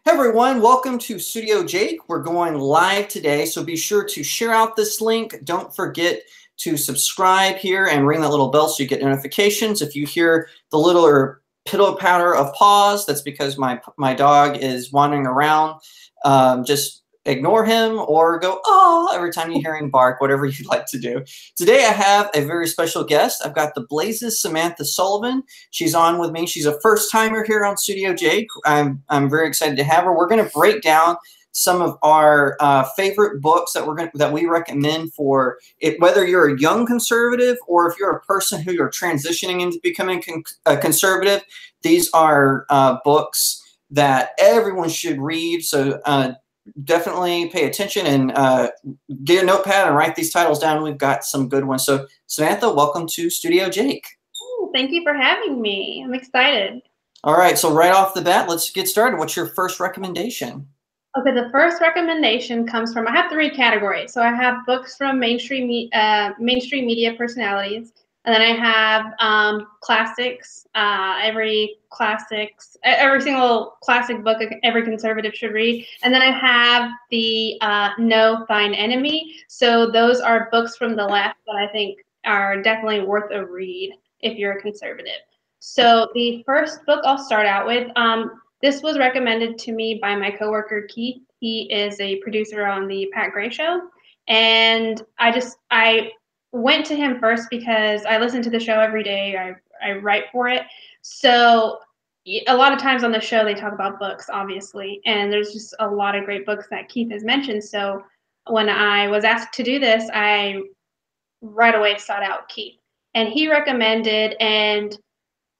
Hey everyone, welcome to StudioJake. We're going live today, so be sure to share out this link. Don't forget to subscribe here and ring that little bell so you get notifications. If you hear the little pitter patter of paws, that's because my dog is wandering around. Just ignore him or go oh every time you hear him bark, whatever you'd like to do. Today I have a very special guest. I've got TheBlaze's Samantha Sullivan. She's on with me. She's a first timer here on StudioJake. I'm very excited to have her. We're going to break down some of our favorite books that we recommend for it, whether you're a young conservative or if you're a person who you're transitioning into becoming a conservative. These are books that everyone should read. So definitely pay attention and get a notepad and write these titles down. We've got some good ones. So Samantha, welcome to StudioJake. Oh, thank you for having me. I'm excited. All right, so right off the bat, let's get started. What's your first recommendation? Okay, the first recommendation comes from, I have three categories. So I have books from mainstream media personalities, and then I have classics, every single classic book every conservative should read. And then I have the No Fine Enemy. So those are books from the left that I think are definitely worth a read if you're a conservative. So the first book I'll start out with, this was recommended to me by my coworker, Keith. He is a producer on the Pat Gray Show. And I went to him first because I listen to the show every day. I write for it. So a lot of times on the show, they talk about books, obviously. And there's just a lot of great books that Keith has mentioned. So when I was asked to do this, I right away sought out Keith. And he recommended, and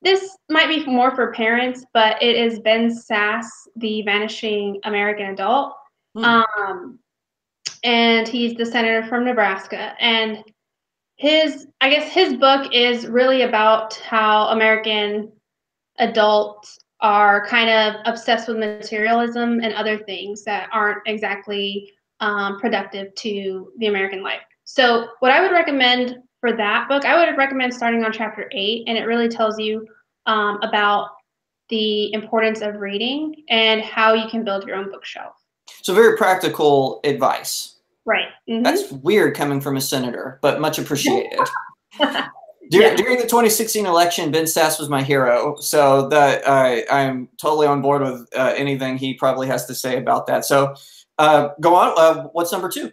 this might be more for parents, but it is Ben Sasse, The Vanishing American Adult. And he's the senator from Nebraska. And I guess his book is really about how American adults are kind of obsessed with materialism and other things that aren't exactly productive to the American life. So what I would recommend for that book, I would recommend starting on chapter 8, and it really tells you about the importance of reading and how you can build your own bookshelf. So very practical advice. Right. Mm-hmm. That's weird coming from a senator, but much appreciated. During the 2016 election, Ben Sasse was my hero. So I'm totally on board with anything he probably has to say about that. So go on. What's number 2?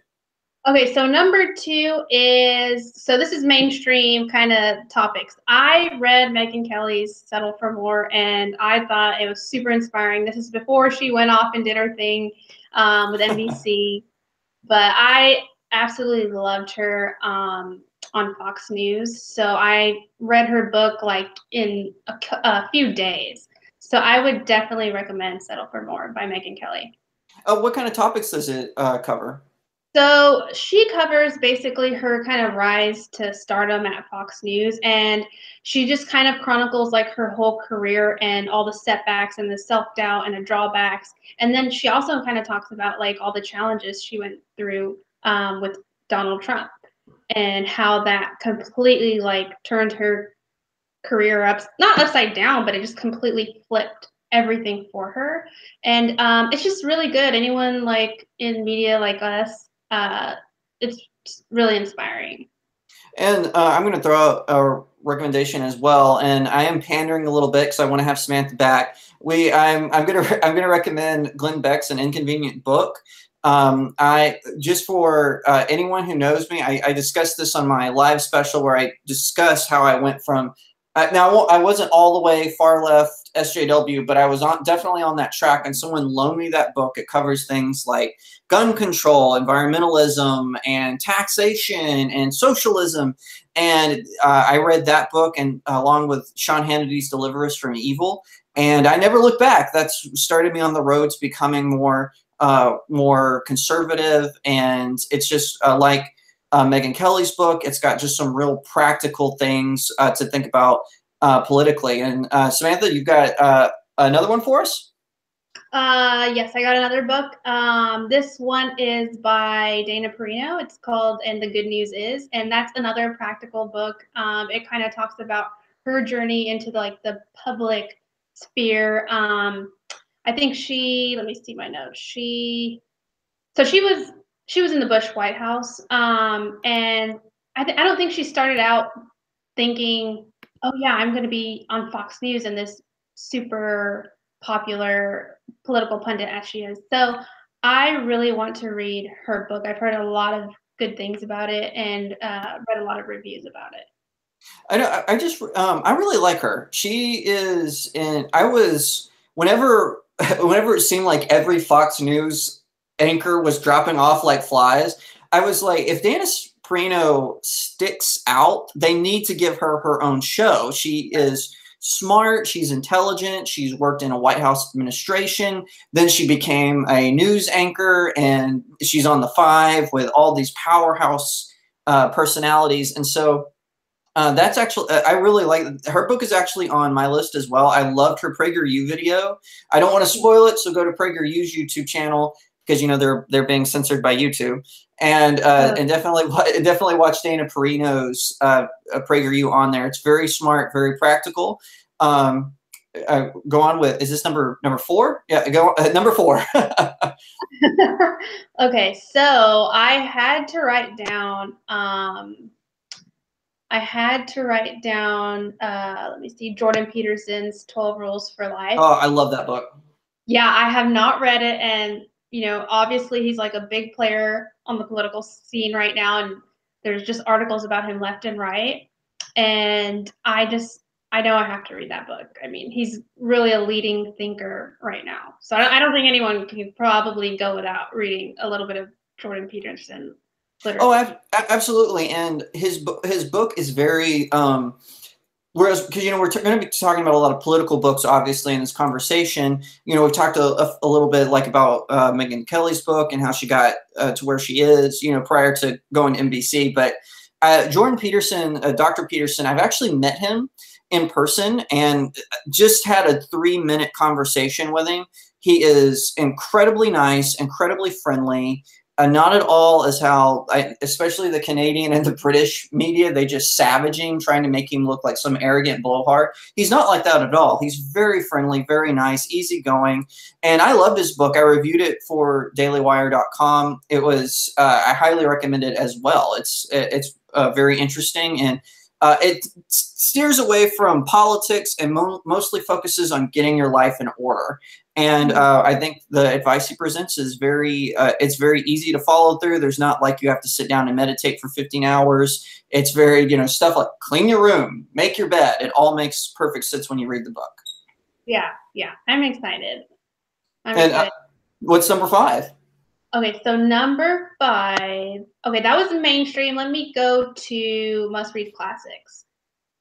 Okay, so number 2 is, so this is mainstream kind of topics. I read Megyn Kelly's Settle for More, and I thought it was super inspiring. This is before she went off and did her thing with NBC, but I absolutely loved her on Fox News. So I read her book like in a few days. So I would definitely recommend Settle for More by Megyn Kelly. What kind of topics does it cover? So she covers basically her kind of rise to stardom at Fox News, and she just kind of chronicles like her whole career and all the setbacks and the self-doubt and the drawbacks. And then she also kind of talks about like all the challenges she went through with Donald Trump and how that completely like turned her career not upside down, but it just completely flipped everything for her. And it's just really good. Anyone like in media like us, it's really inspiring. And I'm going to throw out a recommendation as well, and I am pandering a little bit because I want to have Samantha back. I'm going to recommend Glenn Beck's An Inconvenient Book. I just for anyone who knows me, I discussed this on my live special where I discussed how I went from now I wasn't all the way far left SJW, but I was definitely on that track, and someone loaned me that book. It covers things like gun control, environmentalism, and taxation, and socialism. And I read that book, and along with Sean Hannity's Deliver Us from Evil, and I never looked back. That's started me on the road to becoming more conservative, and it's just like Megyn Kelly's book. It's got just some real practical things to think about politically. And Samantha, you've got another one for us? Yes, I got another book. This one is by Dana Perino. It's called And the Good News Is, and that's another practical book. It kind of talks about her journey into like the public sphere I think she, let me see my notes. So she was in the Bush White House, and I don't think she started out thinking, oh yeah, I'm going to be on Fox News and this super popular political pundit as she is. So I really want to read her book. I've heard a lot of good things about it and read a lot of reviews about it. I know. I really like her. She is in. I was whenever whenever it seemed like every Fox News anchor was dropping off like flies. I was like, if Dana Perino sticks out, they need to give her her own show. She is smart. She's intelligent. She's worked in a White House administration. Then she became a news anchor, and she's on the Five with all these powerhouse personalities, and so. That's actually, I really like, her book is actually on my list as well. I loved her PragerU video. I don't want to spoil it, so go to PragerU's YouTube channel because, you know, they're being censored by YouTube. And definitely watch Dana Perino's PragerU on there. It's very smart, very practical. Go on with, is this number 4? Yeah, go number 4. Okay, so I had to write down let me see, Jordan Peterson's 12 Rules for Life. Oh, I love that book. Yeah, I have not read it. And, you know, obviously he's like a big player on the political scene right now. And there's just articles about him left and right. And I know I have to read that book. I mean, he's really a leading thinker right now. So I don't think anyone can probably go without reading a little bit of Jordan Peterson. Oh, absolutely. And his book is very, whereas, because, you know, we're going to be talking about a lot of political books, obviously, in this conversation. You know, we've talked a little bit like about Megyn Kelly's book and how she got to where she is, you know, prior to going to NBC. But Jordan Peterson, Dr. Peterson, I've actually met him in person and just had a 3-minute conversation with him. He is incredibly nice, incredibly friendly. Not at all as how, especially the Canadian and the British media, they just savage him, trying to make him look like some arrogant blowhard. He's not like that at all. He's very friendly, very nice, easygoing. And I loved his book. I reviewed it for dailywire.com. It was, I highly recommend it as well. It's very interesting, and it steers away from politics and mostly focuses on getting your life in order. And I think the advice he presents is it's very easy to follow through. There's not like you have to sit down and meditate for 15 hours. It's very, you know, stuff like clean your room, make your bed. It all makes perfect sense when you read the book. Yeah. I'm excited. What's number 5? Okay, so number 5. Okay, that was mainstream. Let me go to must-read classics.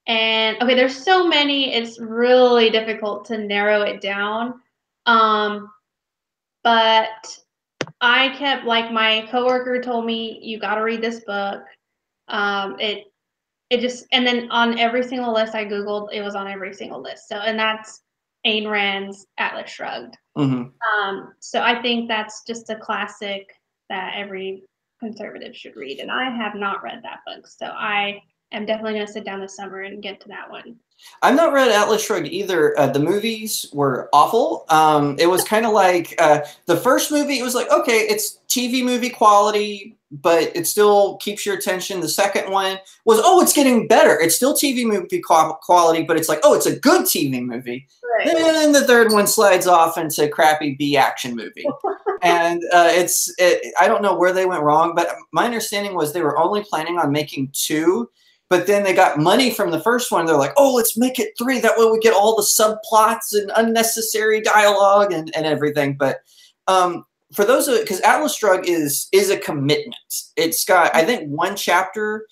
And okay, there's so many. It's really difficult to narrow it down. But I kept, like, my coworker told me, you got to read this book. It just, and then on every single list I Googled, it was on every single list. So, and that's Ayn Rand's Atlas Shrugged. Mm-hmm. So I think that's just a classic that every conservative should read. And I have not read that book. So I am definitely going to sit down this summer and get to that one. I've not read Atlas Shrugged either. The movies were awful. It was kind of like the first movie. It was like, okay, it's TV movie quality, but it still keeps your attention. The second one was, oh, it's getting better. It's still TV movie quality, but it's like, oh, it's a good TV movie. Right. And then the third one slides off into crappy B action movie. And I don't know where they went wrong, but my understanding was they were only planning on making 2. But then they got money from the first one. They're like, oh, let's make it 3. That way we get all the subplots and unnecessary dialogue and everything. But for those of it, because Atlas Shrugged is a commitment. It's got, I think, 1 chapter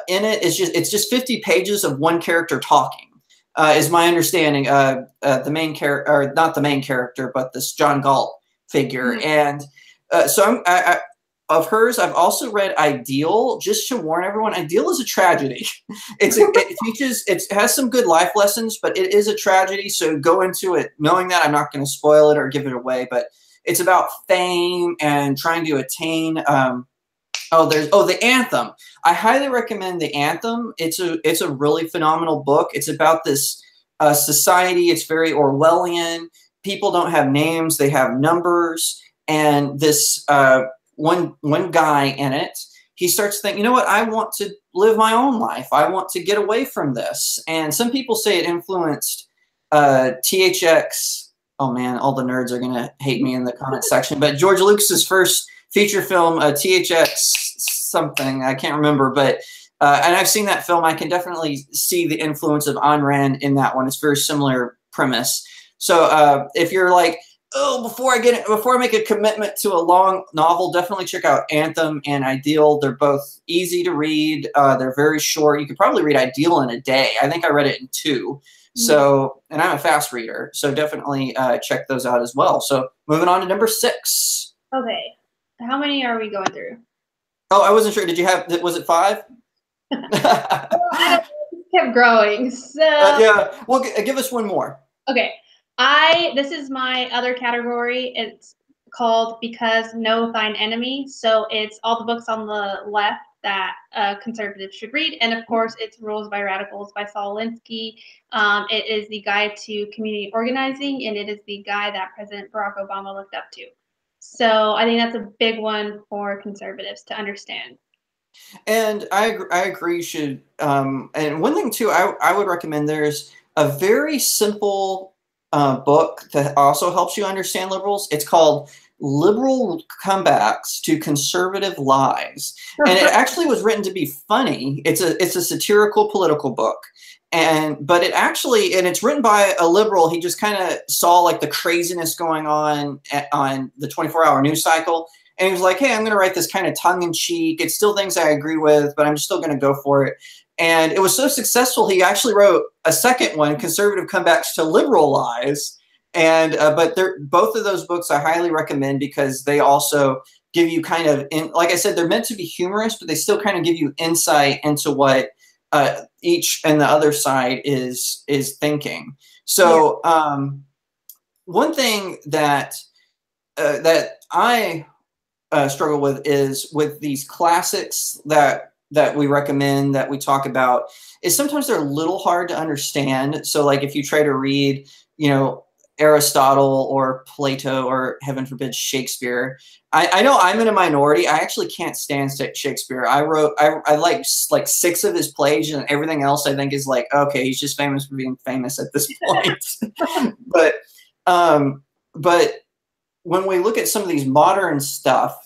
in it. It's just 50 pages of one character talking, is my understanding. The main character, or not the main character, but this John Galt figure. Mm-hmm. And so of hers, I've also read Ideal. Just to warn everyone, Ideal is a tragedy. It has some good life lessons, but it is a tragedy. So go into it knowing that. I'm not going to spoil it or give it away, but it's about fame and trying to attain. The Anthem. I highly recommend The Anthem. It's a really phenomenal book. It's about this society. It's very Orwellian. people don't have names, they have numbers. And this one guy in it, he starts thinking, you know what, I want to live my own life. I want to get away from this. And some people say it influenced THX. Oh man, all the nerds are going to hate me in the comment section. But George Lucas's first feature film, THX something, I can't remember. But and I've seen that film. I can definitely see the influence of Ayn Rand in that one. It's very similar premise. So if you're like, oh, before I make a commitment to a long novel, definitely check out Anthem and Ideal. They're both easy to read. They're very short. You could probably read Ideal in a day. I think I read it in 2. So, and I'm a fast reader, so definitely check those out as well. So moving on to number 6. Okay. How many are we going through? Oh, I wasn't sure. Did you have, was it 5? Well, I kept growing. So yeah, well, give us one more. Okay. This is my other category. It's called Because Know Thine Enemy. So it's all the books on the left that conservatives should read. And of course, it's Rules by Radicals by Saul Alinsky. It is the guide to community organizing, and it is the guy that President Barack Obama looked up to. So I think that's a big one for conservatives to understand. And I agree. You should. And one thing too, I would recommend. There's a very simple book that also helps you understand liberals. It's called Liberal Comebacks to Conservative Lies, and it actually was written to be funny. It's a satirical political book, but it's written by a liberal. He just kind of saw like the craziness going on the 24-hour news cycle. And he was like, hey, I'm going to write this kind of tongue-in-cheek. It's still things I agree with, but I'm still going to go for it. And it was so successful, he actually wrote a second one, Conservative Comebacks to Liberal Lies. And but both of those books I highly recommend because they also give you kind of, like I said, they're meant to be humorous, but they still kind of give you insight into what each and the other side is thinking. So one thing that I struggle with is with these classics that we recommend, that we talk about, is sometimes they're a little hard to understand. So like if you try to read, Aristotle or Plato or heaven forbid Shakespeare, I know I'm in a minority. I actually can't stand Shakespeare. I like 6 of his plays, and everything else I think is like, okay, he's just famous for being famous at this point. but when we look at some of these modern stuff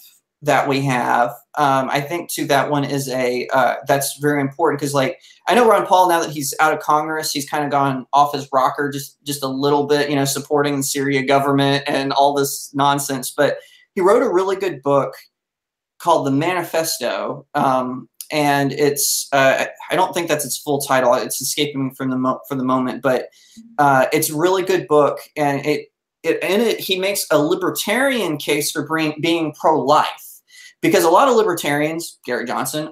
that we have, I think too that one is that's very important because, like, I know Ron Paul, now that he's out of Congress, he's kind of gone off his rocker just a little bit, supporting the Syria government and all this nonsense. But he wrote a really good book called The Manifesto, and it's I don't think that's its full title. It's escaping me for the moment, but it's a really good book, and in it he makes a libertarian case for being pro-life. Because a lot of libertarians, Gary Johnson,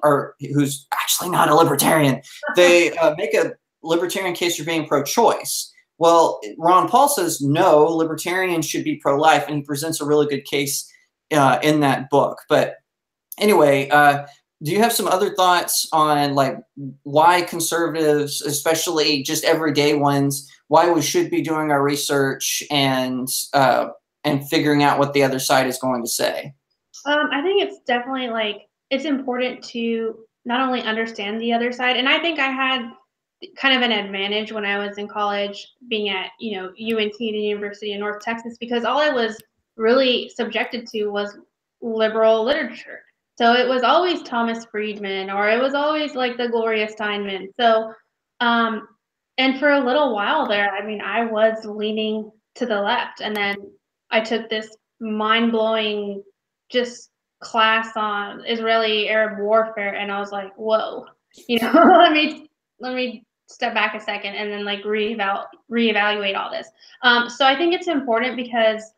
who's actually not a libertarian, they make a libertarian case for being pro-choice. Well, Ron Paul says, no, libertarians should be pro-life, and he presents a really good case in that book. But anyway, do you have some other thoughts on like why conservatives, especially just everyday ones, why we should be doing our research and figuring out what the other side is going to say? I think it's definitely it's important to not only understand the other side, and I think I had kind of an advantage when I was in college being at, UNT, the University of North Texas, because all I was really subjected to was liberal literature. So it was always Thomas Friedman, or it was always like the Gloria Steinman. So, and for a little while there, I was leaning to the left, and then I took this mind-blowing just class on Israeli Arab warfare, and I was like, whoa, let me step back a second and then reevaluate all this. So I think it's important because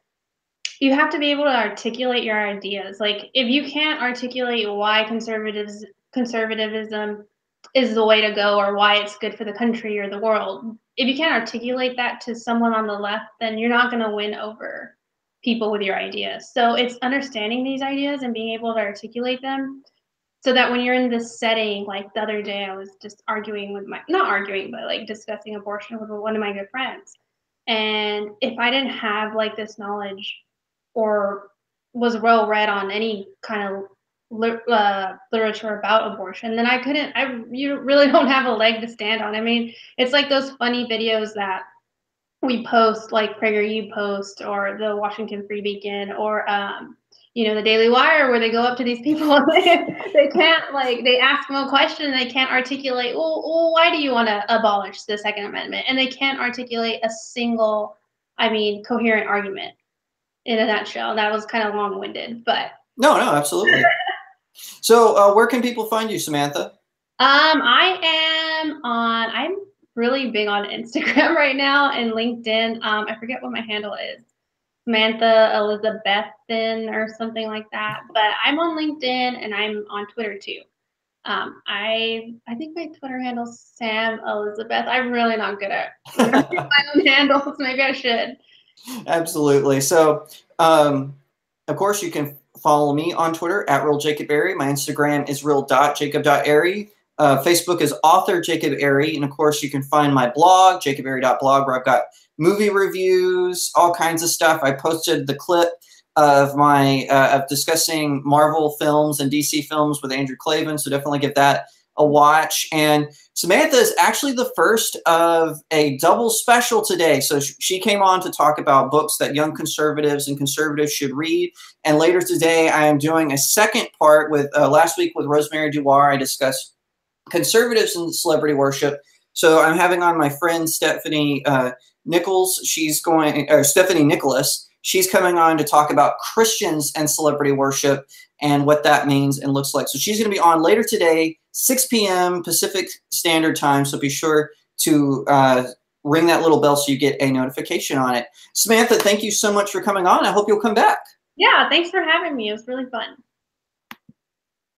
you have to be able to articulate your ideas. Like, if you can't articulate why conservatism is the way to go, or why it's good for the country or the world, if you can't articulate that to someone on the left, then you're not going to win over people with your ideas. So it's understanding these ideas and being able to articulate them so that when you're in this setting, like the other day, I was just arguing with not arguing, but like discussing abortion with one of my good friends. And if I didn't have like this knowledge or was well read on any kind of literature about abortion, then I couldn't. You really don't have a leg to stand on. I mean, it's like those funny videos that we post, like PragerU post or the Washington Free Beacon or the Daily Wire, where they go up to these people and they can't, like, they ask them a question and they can't articulate, well, why do you want to abolish the Second Amendment? And they can't articulate a single, coherent argument in a nutshell. That was kind of long-winded, but no, absolutely. So where can people find you, Samantha? I'm really big on Instagram right now and LinkedIn. I forget what my handle is. Samantha Elizabethan or something like that. But I'm on LinkedIn and I'm on Twitter too. I think my Twitter handle's Sam Elizabeth. I'm really not good at my own handles. Maybe I should. Absolutely. So, of course, you can follow me on Twitter at RealJacobAiry. My Instagram is real.jacob.airy. Facebook is author Jacob Airy. And of course, you can find my blog, jacobairy.blog, where I've got movie reviews, all kinds of stuff. I posted the clip of my of discussing Marvel films and DC films with Andrew Clavin. So definitely give that a watch. And Samantha is actually the first of a double special today. So she came on to talk about books that young conservatives and conservatives should read. And later today, I am doing a second part with last week with Rosemary Duar. I discussed conservatives and celebrity worship. So I'm having on my friend Stephanie Nichols. Stephanie Nicholas. She's coming on to talk about Christians and celebrity worship and what that means and looks like. So she's going to be on later today, 6 p.m. Pacific Standard Time. So be sure to ring that little bell so you get a notification on it. Samantha, thank you so much for coming on. I hope you'll come back. Yeah, thanks for having me. It was really fun.